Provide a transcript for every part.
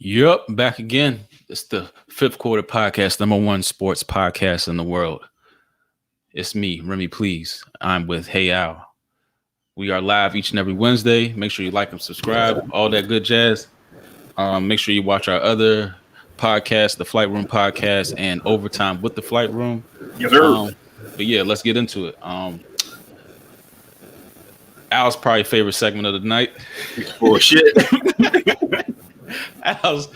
Yep, back again. It's the Fifth Quarter Podcast, #1 sports podcast in the world. It's me, Remy Please. I'm with Hey Al. We are live each and every Wednesday. Make sure you like and subscribe, all that good jazz. Make sure you watch our other podcasts, the Flight Room Podcast and Overtime with the Flight Room. Yes, sir. But yeah, let's get into it. Al's probably favorite segment of the night. Bullshit. Al's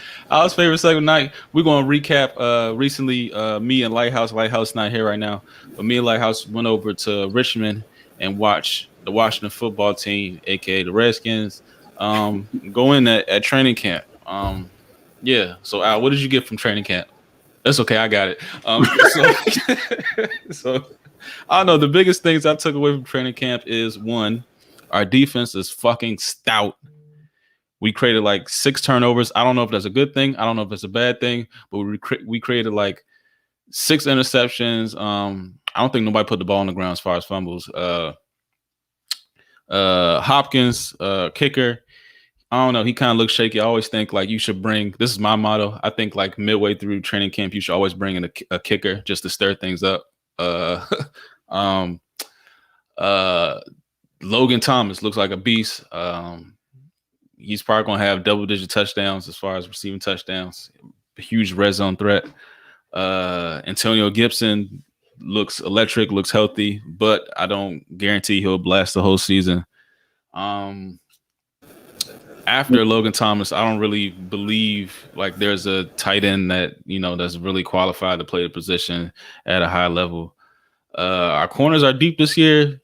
favorite segment of the night. We're going to recap recently me and Lighthouse. Lighthouse not here right now, but me and Lighthouse went over to Richmond and watched the Washington football team, aka the Redskins, go in at training camp. Yeah. So Al, what did you get from training camp? That's okay, I got it. So I don't know. The biggest things I took away from training camp is, one, our defense is fucking stout. We created like 6 turnovers. I don't know if that's a good thing. I don't know if it's a bad thing, but we created like 6 interceptions. I don't think nobody put the ball on the ground as far as fumbles. Hopkins, kicker, I don't know. He kind of looks shaky. I always think like you should bring, this is my motto, I think like midway through training camp, you should always bring in a kicker just to stir things up. Logan Thomas looks like a beast. He's probably going to have double-digit touchdowns as far as receiving touchdowns. A huge red zone threat. Antonio Gibson looks electric, looks healthy, but I don't guarantee he'll blast the whole season. After Logan Thomas, I don't really believe like there's a tight end that, you know, that's really qualified to play the position at a high level. Our corners are deep this year.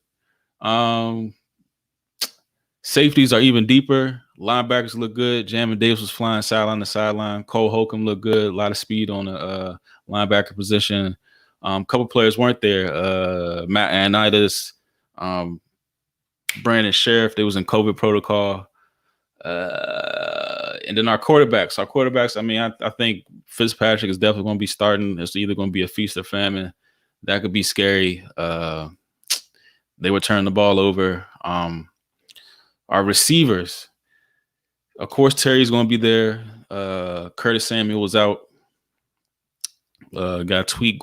Safeties are even deeper. Linebackers look good. Jamin Davis was flying sideline to sideline. Cole Holcomb looked good. A lot of speed on the linebacker position. A couple players weren't there. Matt Anitis, Brandon Sheriff, they was in COVID protocol. And then our quarterbacks, I mean, I think Fitzpatrick is definitely going to be starting. It's either going to be a feast or famine. That could be scary. They would turn the ball over. Our receivers, of course, Terry's going to be there. Curtis Samuel was out. Got tweaked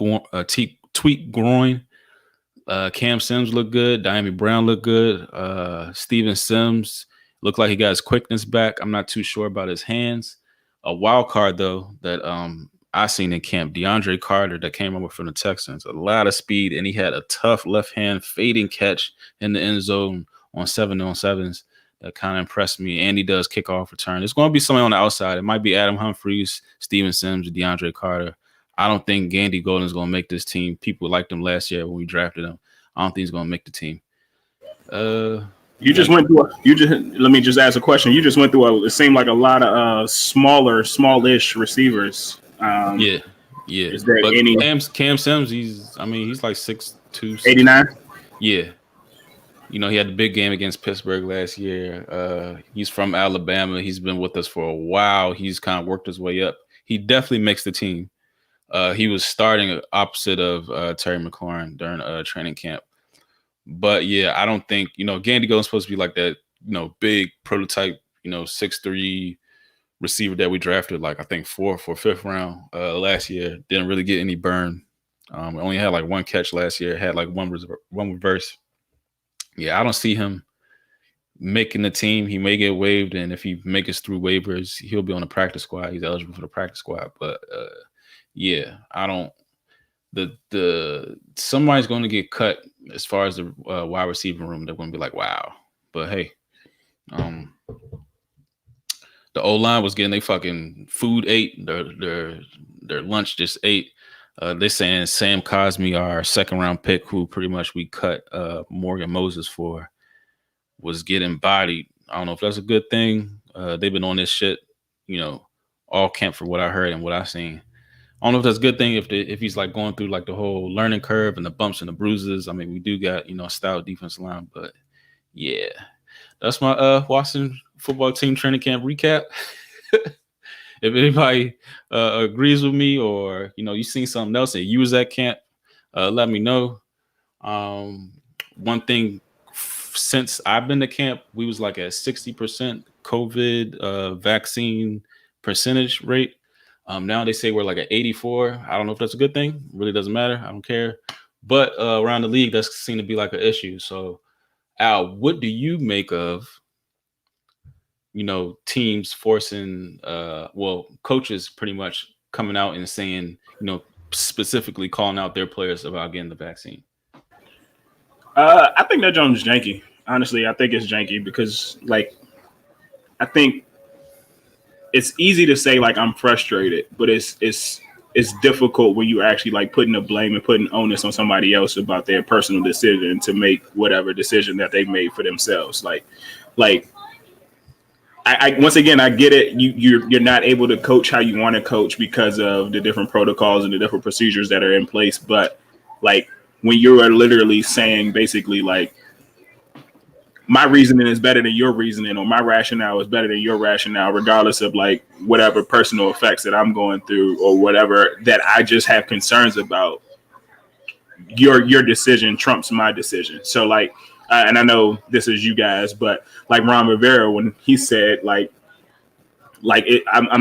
groin. Cam Sims looked good. Diami Brown looked good. Steven Sims looked like he got his quickness back. I'm not too sure about his hands. A wild card, though, that I seen in camp, DeAndre Carter that came over from the Texans. A lot of speed, and he had a tough left-hand fading catch in the end zone on 7-on-7s. That kind of impressed me. And he does kickoff return. There's going to be somebody on the outside. It might be Adam Humphries, Steven Sims, or DeAndre Carter. I don't think Gandy Golden is going to make this team. People liked him last year when we drafted him. I don't think he's going to make the team. Let me just ask a question. You just went through it seemed like a lot of smallish receivers. Yeah. Is there but any Cam Sims? He's like 6'2", 89? Yeah. You know, he had the big game against Pittsburgh last year. He's from Alabama. He's been with us for a while. He's kind of worked his way up. He definitely makes the team. He was starting opposite of Terry McLaurin during training camp. But, yeah, I don't think, you know, Gandy Golden's supposed to be like that, you know, big prototype, you know, 6'3" receiver that we drafted, like, I think 4th or 5th round last year. Didn't really get any burn. Only had like 1 catch last year. Had like one reverse. Yeah, I don't see him making the team. He may get waived, and if he makes it through waivers, he'll be on the practice squad. He's eligible for the practice squad. But yeah, I don't. Somebody's going to get cut as far as the wide receiver room. They're going to be like, wow. But hey, the O-line was getting their fucking food ate. Their lunch just ate. They're saying Sam Cosmi, our 2nd round pick, who pretty much we cut Morgan Moses for, was getting bodied. I don't know if that's a good thing. They've been on this shit, you know, all camp for what I heard and what I've seen. I don't know if that's a good thing if he's like going through like the whole learning curve and the bumps and the bruises. I mean, we do got, you know, a stout defensive line, but Yeah, that's my Washington football team training camp recap. If anybody agrees with me, or you seen something else and you was at camp, let me know. Um, One thing, since I've been to camp, we was like at 60% COVID vaccine percentage rate. Now they say we're like at 84. I don't know if that's a good thing. Really doesn't matter. I don't care. But around the league, that's seemed to be like an issue. So, Al, what do you make of teams forcing coaches pretty much coming out and saying, specifically calling out their players about getting the vaccine? I think that Jones is janky. Honestly, I think it's janky because, like, I think it's easy to say like I'm frustrated, but it's difficult when you actually like putting the blame and putting onus on somebody else about their personal decision to make whatever decision that they made for themselves. Like I once again I get it. You're not able to coach how you want to coach because of the different protocols and the different procedures that are in place. But like when you are literally saying basically like my reasoning is better than your reasoning, or my rationale is better than your rationale, regardless of like whatever personal effects that I'm going through or whatever that I just have concerns about, your decision trumps my decision. So like, and I know this is you guys, but like Ron Rivera, when he said I'm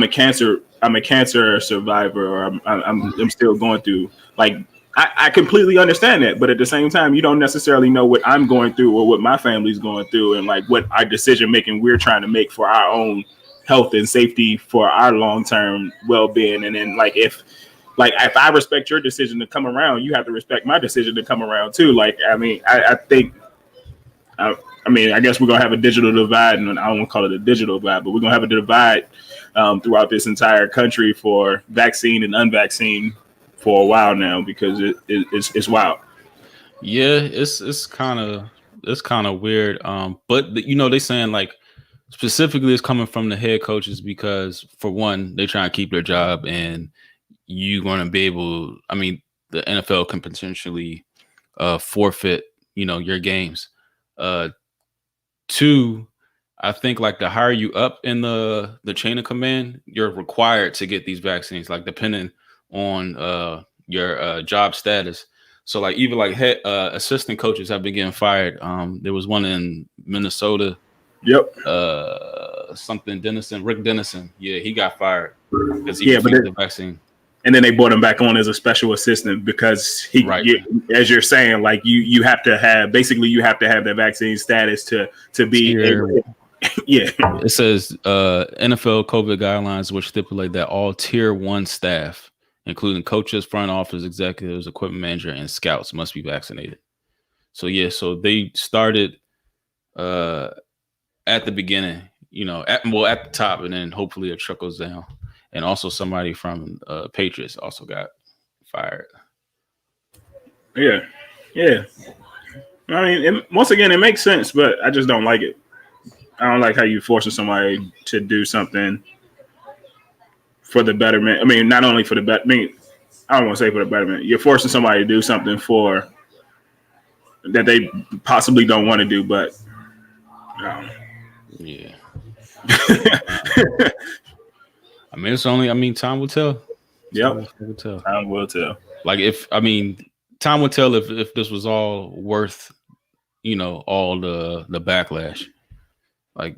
a cancer survivor, or I'm still going through like. I completely understand that, but at the same time, you don't necessarily know what I'm going through or what my family's going through, and like what our decision making we're trying to make for our own health and safety for our long term well being. And then if I respect your decision to come around, you have to respect my decision to come around too. Like I mean, I think I mean, I guess we're gonna have a digital divide, and I don't want to call it a digital divide, but we're gonna have a divide throughout this entire country for vaccine and unvaccinated for a while now, because it's wild. Yeah, it's kind of weird. But they saying like specifically it's coming from the head coaches because for one, they try and keep their job, and you going to be able. I mean, the NFL can potentially forfeit your games. Uh, Two, I think like the higher you up in the chain of command, you're required to get these vaccines, like depending on your job status. So like even like head assistant coaches have been getting fired. There was one in Minnesota, Yep. something Dennison, Rick Dennison. Yeah, he got fired because he Yeah, but refused the vaccine. and then they brought him back on as a special assistant because Right. as you're saying, like you have to have basically you have to have that vaccine status to be able. Yeah. It says NFL COVID guidelines, which stipulate that all tier 1 staff, including coaches, front office executives, equipment manager, and scouts, must be vaccinated. So yeah, so they started at the beginning, at the top, and then hopefully it trickles down. And also somebody from Patriots also got fired. Yeah. Yeah. I mean, once again, it makes sense, but I just don't like it. I don't like how you forcing somebody to do something for the betterment. I mean, not only for the bet. I mean, I don't want to say for the betterment. You're forcing somebody to do something for that they possibly don't want to do, but yeah. I mean, it's only. I mean, time will tell. Yep. Time will tell. Like time will tell if this was all worth, all the backlash. Like,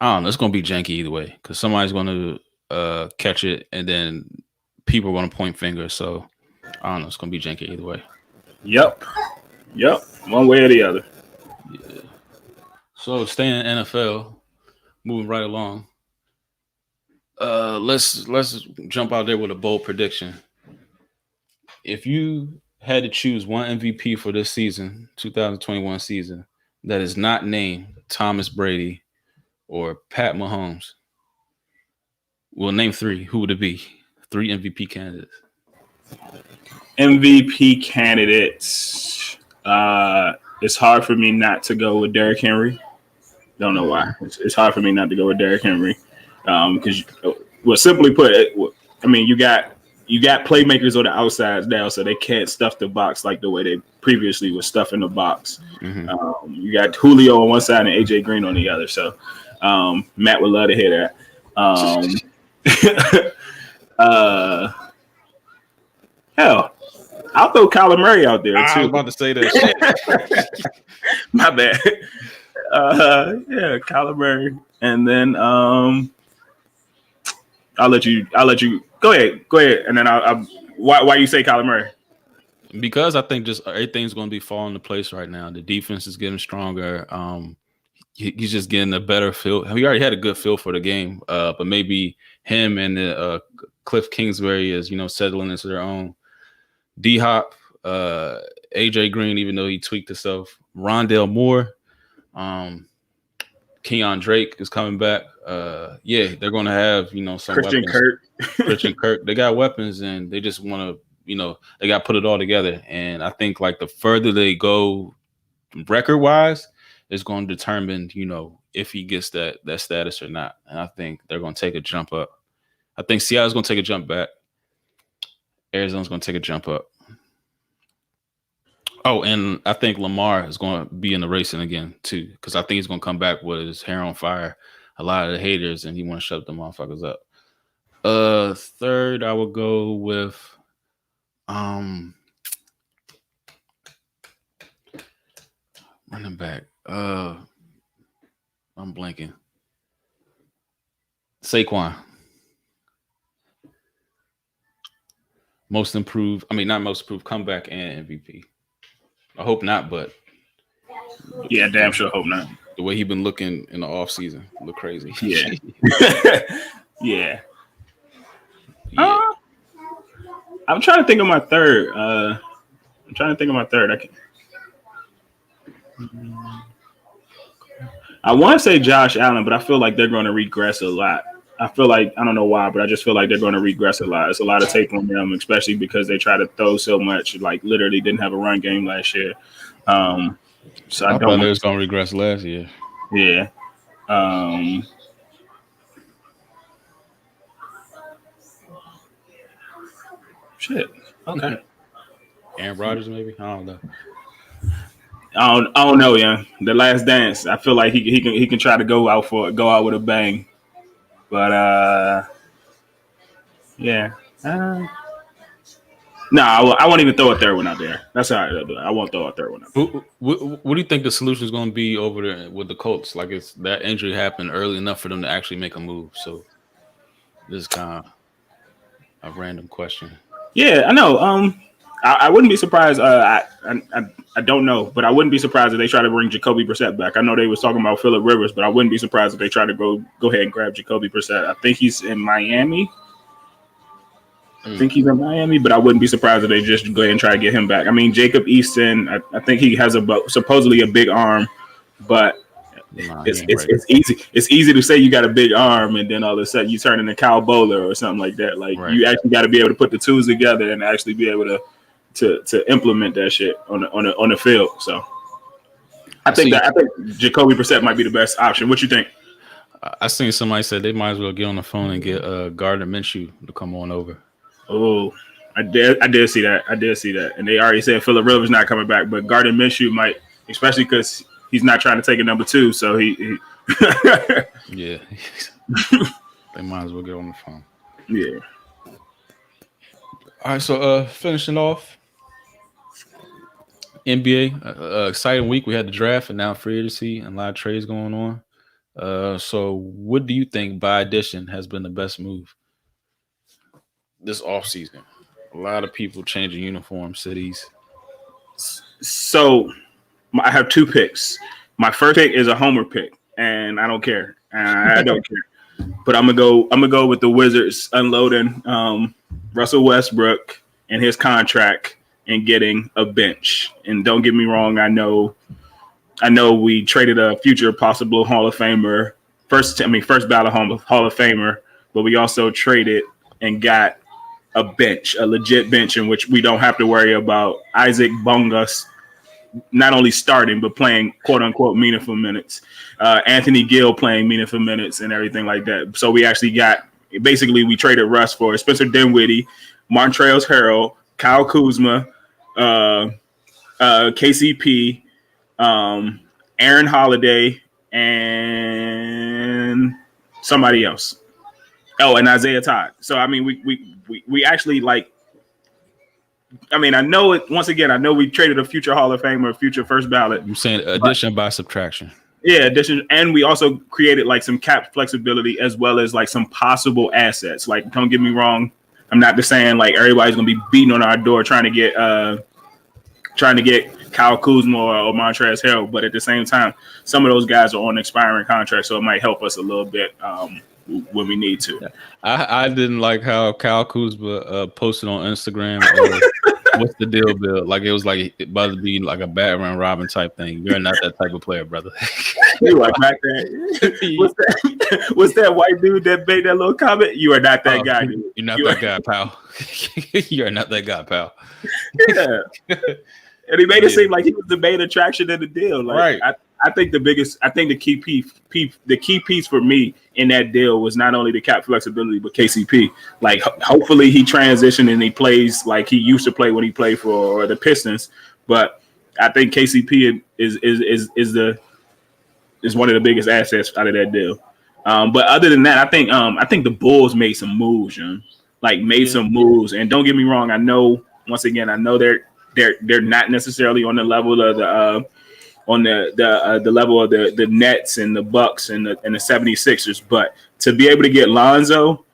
I don't know. It's gonna be janky either way because somebody's going to catch it, and then people are going to point fingers. So I don't know. It's gonna be janky either way. Yep. One way or the other. Yeah. So staying in NFL, moving right along. Let's jump out there with a bold prediction. If you had to choose one MVP for this season, 2021 season, that is not named Thomas Brady or Pat Mahomes, well, name three. Who would it be? 3 MVP candidates. MVP candidates. It's hard for me not to go with Derrick Henry. Don't know why. It's hard for me not to go with Derrick Henry. Because, well, simply put, I mean, you got you got playmakers on the outsides now, so they can't stuff the box like the way they previously was stuffing the box. Mm-hmm. You got Julio on one side and AJ Green on the other. So Matt would love to hear that. Hell, I'll throw Kyler Murray out there too. I was about to say that shit. My bad. Yeah, Kyler Murray, and then I'll let you go ahead, and then why you say Kyler Murray? Because I think just everything's going to be falling into place right now. The defense is getting stronger. He's just getting a better feel. He already had a good feel for the game, but maybe him and Cliff Kingsbury is settling into their own. D-Hop, AJ Green, even though he tweaked himself, Rondale Moore, Kenyon Drake is coming back. Yeah, they're going to have some Christian weapons. Kirk. Christian Kirk, they got weapons, and they just want to they got to put it all together. And I think like the further they go record wise, is going to determine if he gets that status or not. And I think they're going to take a jump up. I think Seattle's going to take a jump back. Arizona's going to take a jump up. Oh, and I think Lamar is going to be in the racing again too, because I think he's going to come back with his hair on fire. A lot of the haters, and he want to shut them motherfuckers up. Third, I would go with running back. I'm blanking. Saquon. Most improved. I mean, not most improved, comeback and MVP. I hope not, but yeah, damn sure hope not. The way he been looking in the offseason look crazy. Yeah. Yeah. I'm trying to think of my third. I want to say Josh Allen, but I feel like they're going to regress a lot. I feel like, I don't know why, but I just feel like they're going to regress a lot. It's a lot of tape on them, especially because they try to throw so much. Like literally didn't have a run game last year. So I thought they was going to regress last year. Yeah. Shit. Okay. Aaron Rodgers, maybe. I don't know. I don't know, yeah. The Last Dance. I feel like he can try to go out with a bang, but yeah. No, I won't even throw a third one out there. That's all right. I won't throw a third one out there. What do you think the solution is going to be over there with the Colts? Like, it's that injury happened early enough for them to actually make a move. So this is kind of a random question. Yeah, I know. I wouldn't be surprised. I don't know, but I wouldn't be surprised if they try to bring Jacoby Brissett back. I know they was talking about Phillip Rivers, but I wouldn't be surprised if they try to go ahead and grab Jacoby Brissett. I think he's in Miami. But I wouldn't be surprised if they just go ahead and try to get him back. I mean, Jacob Easton, I think he has supposedly a big arm, but it's easy. It's easy to say you got a big arm, and then all of a sudden you turn into Kyle Bowler or something like that. Like you actually got to be able to put the tools together and actually be able to implement that shit on the field. So I think Jacoby Brissett might be the best option. What you think? I seen somebody said they might as well get on the phone and get Gardner Minshew to come on over. Oh, I did see that. And they already said Phillip Rivers not coming back, but Gardner Minshew might, especially because he's not trying to take a number 2. So he yeah, they might as well get on the phone. Yeah. All right, so finishing off, NBA, exciting week. We had the draft and now free agency and a lot of trades going on. So what do you think by addition has been the best move this offseason? A lot of people changing uniform cities. So I have 2 picks. My first pick is a homer pick, and I don't care. I don't care. But I'm gonna go with the Wizards unloading Russell Westbrook and his contract and getting a bench. And don't get me wrong, I know we traded a future possible Hall of Famer, first ballot Hall of Famer, but we also traded and got a bench, a legit bench in which we don't have to worry about Isaac Bonga not only starting but playing quote unquote meaningful minutes, Anthony Gill playing meaningful minutes and everything like that. So we actually we traded Russ for Spencer Dinwiddie, Montrezl Harrell, Kyle Kuzma, KCP, Aaron Holiday, and somebody else. Oh, and Isaiah Todd. So I mean, we actually like. I mean, I know it. Once again, I know we traded a future Hall of Famer, a future first ballot. You're saying addition by subtraction. Yeah, addition, and we also created like some cap flexibility as well as like some possible assets. Like, don't get me wrong, I'm not just saying like everybody's gonna be beating on our door trying to get Kyle Kuzma or Montrezl Harrell, but at the same time, some of those guys are on expiring contracts, so it might help us a little bit when we need to. I didn't like how Kyle Kuzma posted on Instagram. What's the deal, Bill? Like it was like it about to be like a Batman Robin type thing. You're not that type of player, brother. You are not that. What's that white dude that made that little comment? You are not that guy, dude. You're not that guy, pal. You are not that guy, pal. Yeah. And he made it seem like he was the main attraction in the deal. Like, right. I think the key piece for me in that deal was not only the cap flexibility, but KCP. Like, hopefully he transitioned and he plays like he used to play when he played for the Pistons. But I think KCP is one of the biggest assets out of that deal. But other than that, I think the Bulls made some moves, some moves. And don't get me wrong, I know they're not necessarily on the level of the level of the Nets and the Bucks and the 76ers, but to be able to get Lonzo,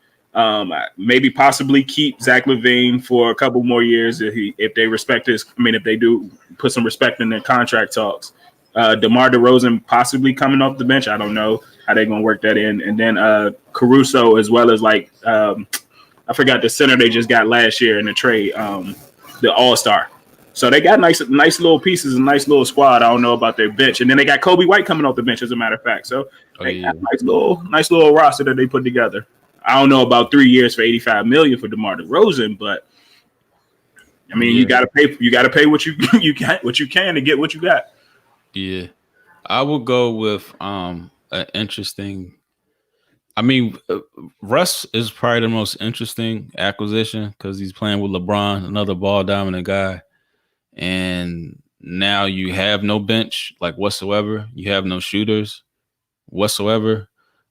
maybe possibly keep Zach LaVine for a couple more years if they respect his. I mean, if they do put some respect in their contract talks. DeMar DeRozan possibly coming off the bench. I don't know how they're going to work that in. And then Caruso, as well as I forgot the center they just got last year in the trade, the All-Star. So they got nice little pieces, a nice little squad. I don't know about their bench. And then they got Kobe White coming off the bench, as a matter of fact. So they got nice little roster that they put together. I don't know about 3 years for $85 million for DeMar DeRozan, but I mean, you gotta pay what you can to get what you got. Yeah, I would go with an interesting. I mean, Russ is probably the most interesting acquisition because he's playing with LeBron, another ball dominant guy, and now you have no bench like whatsoever. You have no shooters whatsoever.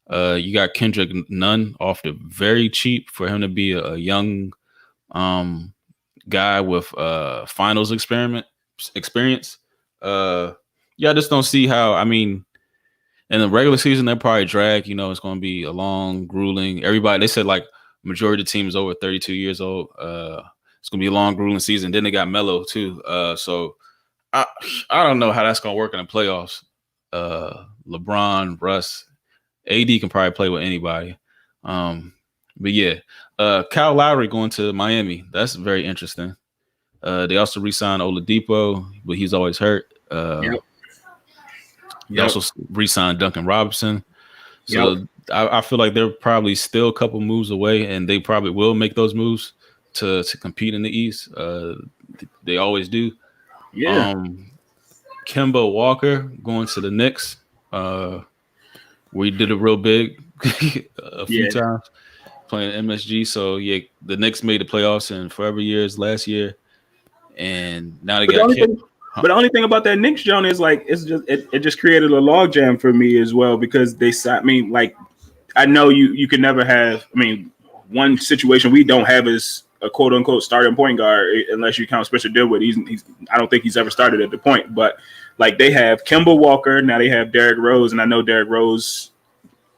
You got Kendrick Nunn off the very cheap for him to be a young guy with finals experience. Yeah, I just don't see how. I mean, in the regular season, they'll probably drag. It's going to be a long, grueling. Everybody, they said like majority of the team is over 32 years old. It's going to be a long, grueling season. Then they got Melo too. So I don't know how that's going to work in the playoffs. LeBron, Russ, AD can probably play with anybody. But yeah, Kyle Lowry going to Miami. That's very interesting. They also re-signed Oladipo, but he's always hurt. They also re-signed Duncan Robinson. So I feel like they're probably still a couple moves away, and they probably will make those moves to compete in the East. They always do. Yeah. Kemba Walker going to the Knicks. We did it real big a few times playing MSG. So yeah, the Knicks made the playoffs in forever years last year, and now they got. But the only thing about that Knicks, John, is like it just created a logjam for me as well because I know you can never have. I mean, one situation we don't have is a quote unquote starting point guard unless you count Spencer Dinwiddie. He's I don't think he's ever started at the point, but like they have Kemba Walker, now they have Derrick Rose, and I know Derrick Rose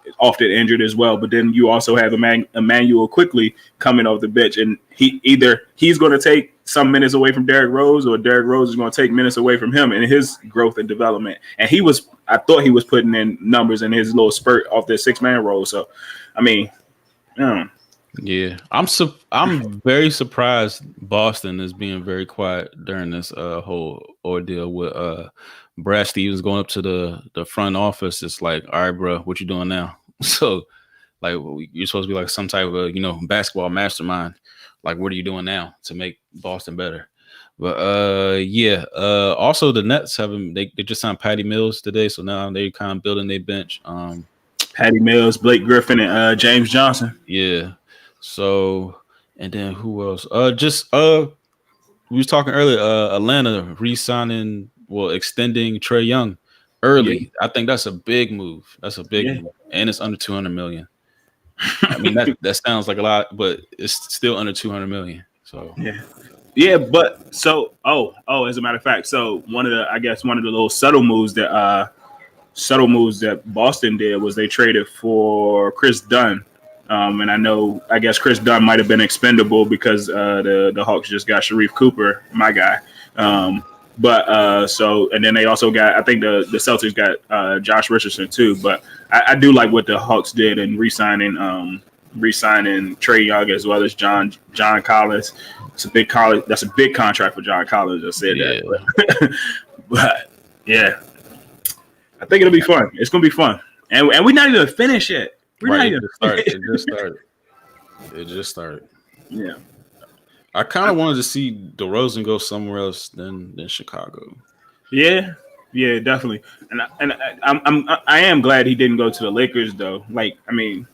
is often injured as well. But then you also have Emmanuel Quickly coming off the bench, and he's going to take some minutes away from Derrick Rose, or Derrick Rose is going to take minutes away from him in his growth and development. And I thought he was putting in numbers in his little spurt off the 6-man role. So, I mean, yeah, I'm very surprised Boston is being very quiet during this whole ordeal with Brad Stevens going up to the front office. It's like, all right, bro, what you doing now? So, like, you're supposed to be like some type of basketball mastermind. Like, what are you doing now to make Boston better? But also the Nets they just signed Patty Mills today, so now they're kind of building their bench. Patty Mills, Blake Griffin, and James Johnson. Yeah. So, And then who else? We was talking earlier. Atlanta re-signing, well, extending Trey Young Yeah, early. I think that's a big move. That's a big yeah, move, and it's under 200 million. I mean that sounds like a lot, but it's still under 200 million. So yeah. Yeah, but so as a matter of fact, so one of the little subtle moves that Boston did was they traded for Chris Dunn. And I guess Chris Dunn might have been expendable because the Hawks just got Sharif Cooper, my guy. And then they also got, I think the Celtics got Josh Richardson too. But I do like what the Hawks did in re-signing Trey Young as well as John Collins. It's a big college. That's a big contract for John Collins. I said yeah, that, but yeah, I think it'll be fun. It's gonna be fun, and we're not even finished yet. We're not right. even. It just started. It just started. Yeah, I kind of wanted to see DeRozan go somewhere else than Chicago. yeah, yeah, definitely. I am glad he didn't go to the Lakers though. Like, I mean,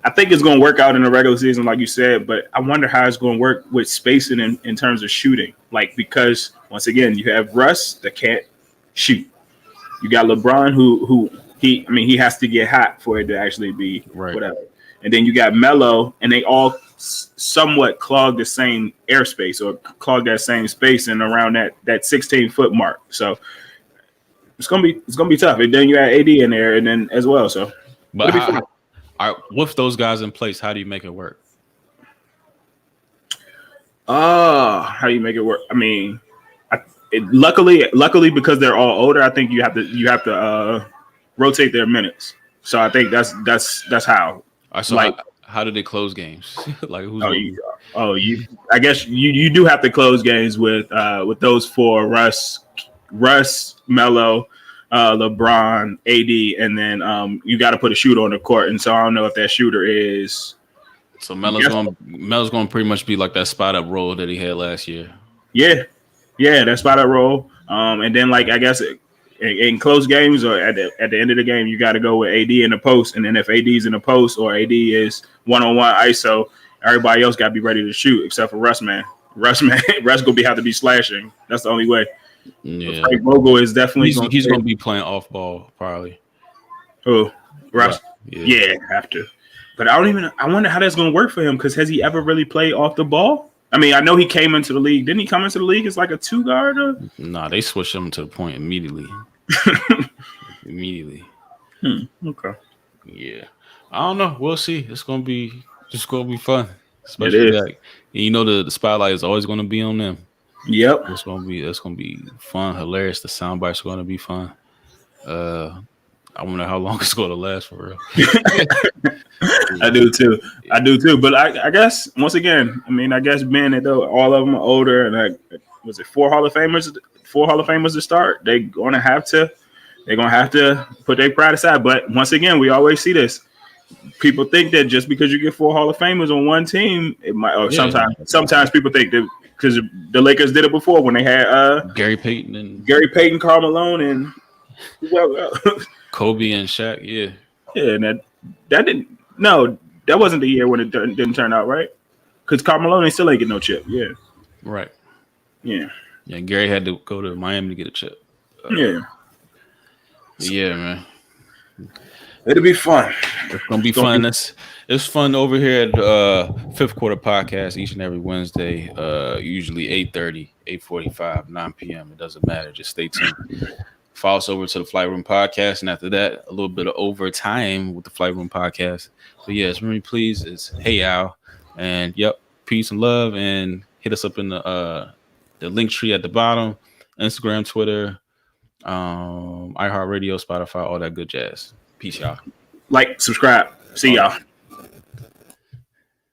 I think it's gonna work out in the regular season, like you said, but I wonder how it's gonna work with spacing in terms of shooting. Like, because once again, you have Russ that can't shoot. You got LeBron he has to get hot for it to actually be Right. whatever. And then you got Melo, and they all somewhat clog the same airspace or clog that same space and around that 16-foot mark. So it's gonna be tough. And then you got AD in there, and then as well. So But with those guys in place, how do you make it work? how do you make it work? I mean, luckily because they're all older, I think you have to rotate their minutes. So I think that's how. So Like, how do they close games? Like who's I guess you do have to close games with those four: Russ, Melo, LeBron, AD, and then you got to put a shooter on the court. And so I don't know if that shooter is. So Melo's going to pretty much be like that spot up role that he had last year. Yeah, that spot up role. And then, like, I guess in close games or at the end of the game, you got to go with AD in the post. And then if AD's in the post or AD is one-on-one ISO, everybody else got to be ready to shoot except for Russ, man. Russ gonna have to be slashing. That's the only way. Yeah, Frank Vogel is definitely he's going to be playing off ball probably. Oh, Russ. Yeah. Have to. But I wonder how that's going to work for him, because has he ever really played off the ball? I mean, I know he came into the league. Didn't he come into the league as like a two guard? Nah, they switched him to the point immediately. Okay. Yeah, I don't know. We'll see. It's gonna be fun, especially like the spotlight is always gonna be on them. Yep. It's gonna be fun, hilarious. The sound bites are gonna be fun. I wonder how long it's gonna last for real. I do too. But I guess once again, I guess being that though all of them are older, and was it 4 Hall of Famers to start? They're gonna have to put their pride aside. But once again, we always see this. People think that just because you get 4 Hall of Famers on one team, it might. Or sometimes people think that because the Lakers did it before when they had Gary Payton, Karl Malone, and Kobe and Shaq. Yeah, and that didn't. No, that wasn't the year when it didn't turn out right. Because Karl Malone still ain't get no chip. Yeah. Right. Yeah. Yeah. Gary had to go to Miami to get a chip. Yeah. Yeah, man. It'll be fun. It's gonna be fun. It's fun over here at Fifth Quarter Podcast each and every Wednesday. Usually 8:30, 8:45, 9 p.m. It doesn't matter. Just stay tuned. Follow us over to the Flight Room Podcast, and after that, a little bit of overtime with the Flight Room Podcast. So yes, remember, please, it's Hey Al, and yep, peace and love, and hit us up in the link tree at the bottom, Instagram, Twitter, iHeartRadio, Spotify, all that good jazz. Peace, y'all. Like, subscribe. See y'all.